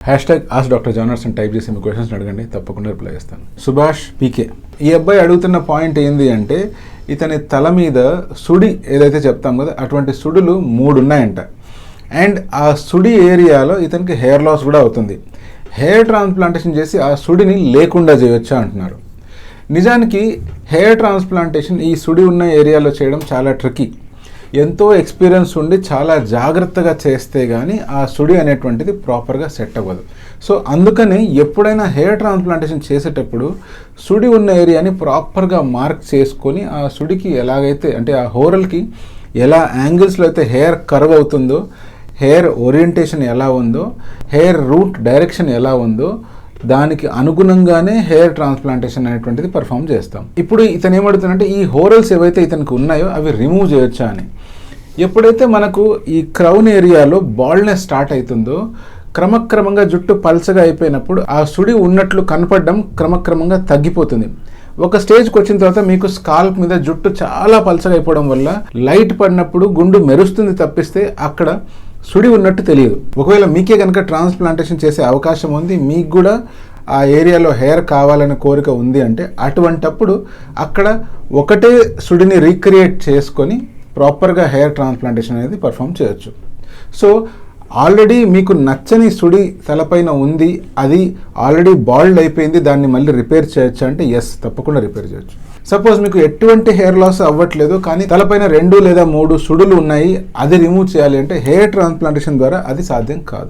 #AskDrJonas అని type చేసి మీ questions అడగండి, తప్పకుండా రిప్లై చేస్తాను. సుభాష్ పీకే ఈ అబ్బాయి అడుగుతున్న పాయింట్ ఏంది అంటే, ఇతని తల మీద సుడి ఏదైతే చెప్తాం కదా, అటువంటి సుడులు 3 ఉన్నాయంట. అండ్ ఆ సుడి ఏరియాలో ఇతనికి హెయిర్ లాస్ కూడా అవుతుంది. హెయిర్ ట్రాన్స్ప్లాంటేషన్ చేసి ఆ సుడిని లేకుండా చేయొచ్చా అంటున్నారు. నిజానికి హెయిర్ ట్రాన్స్ప్లాంటేషన్ ఈ సుడి ఉన్న ఏరియాలో చేయడం చాలా ట్రికీ. ఎంతో ఎక్స్పీరియన్స్ ఉండి చాలా జాగ్రత్తగా చేస్తే కానీ ఆ సుడి అనేటువంటిది ప్రాపర్గా సెట్ అవ్వదు. సో అందుకని ఎప్పుడైనా హెయిర్ ట్రాన్స్ప్లాంటేషన్ చేసేటప్పుడు సుడి ఉన్న ఏరియాని ప్రాపర్గా మార్క్ చేసుకొని ఆ సుడికి ఎలాగైతే అంటే ఆ హోరల్కి ఎలా యాంగిల్స్లో అయితే హెయిర్ కర్వ్ అవుతుందో, హెయిర్ ఓరియంటేషన్ ఎలా ఉందో, హెయిర్ రూట్ డైరెక్షన్ ఎలా ఉందో దానికి అనుగుణంగానే హెయిర్ ట్రాన్స్ప్లాంటేషన్ అనేటువంటిది పర్ఫామ్ చేస్తాం. ఇప్పుడు ఇతను ఏమడుగుతుందంటే ఈ హోరల్స్ ఏవైతే ఇతనికి ఉన్నాయో అవి రిమూవ్ చేయొచ్చా అని. ఎప్పుడైతే మనకు ఈ క్రౌన్ ఏరియాలో బాల్డ్నెస్ స్టార్ట్ అవుతుందో క్రమక్రమంగా జుట్టు పల్చగా అయిపోయినప్పుడు ఆ సుడి ఉన్నట్లు కనపడడం క్రమక్రమంగా తగ్గిపోతుంది. ఒక స్టేజ్కి వచ్చిన తర్వాత మీకు స్కాల్ప్ మీద జుట్టు చాలా పల్చగా అయిపోవడం వల్ల లైట్ పడినప్పుడు గుండు మెరుస్తుంది తప్పిస్తే అక్కడ సుడి ఉన్నట్టు తెలియదు. ఒకవేళ మీకే కనుక ట్రాన్స్ప్లాంటేషన్ చేసే అవకాశం ఉంది, మీకు కూడా ఆ ఏరియాలో హెయిర్ కావాలనే కోరిక ఉంది అంటే అటువంటప్పుడు అక్కడ ఒకటే సుడిని రీక్రియేట్ చేసుకొని ప్రాపర్గా హెయిర్ ట్రాన్స్ప్లాంటేషన్ అనేది పర్ఫామ్ చేయొచ్చు. సో ఆల్రెడీ మీకు నచ్చని సుడి తలపైన ఉంది, అది ఆల్రెడీ బాల్డ్ అయిపోయింది, దాన్ని మళ్ళీ రిపేర్ చేయొచ్చు అంటే ఎస్, తప్పకుండా రిపేర్ చేయొచ్చు. సపోజ్ మీకు ఎటువంటి హెయిర్ లాస్ అవ్వట్లేదు కానీ తలపైన 2 లేదా 3 సుడులు ఉన్నాయి, అది రిమూవ్ చేయాలి అంటే హెయిర్ ట్రాన్స్ప్లాంటేషన్ ద్వారా అది సాధ్యం కాదు.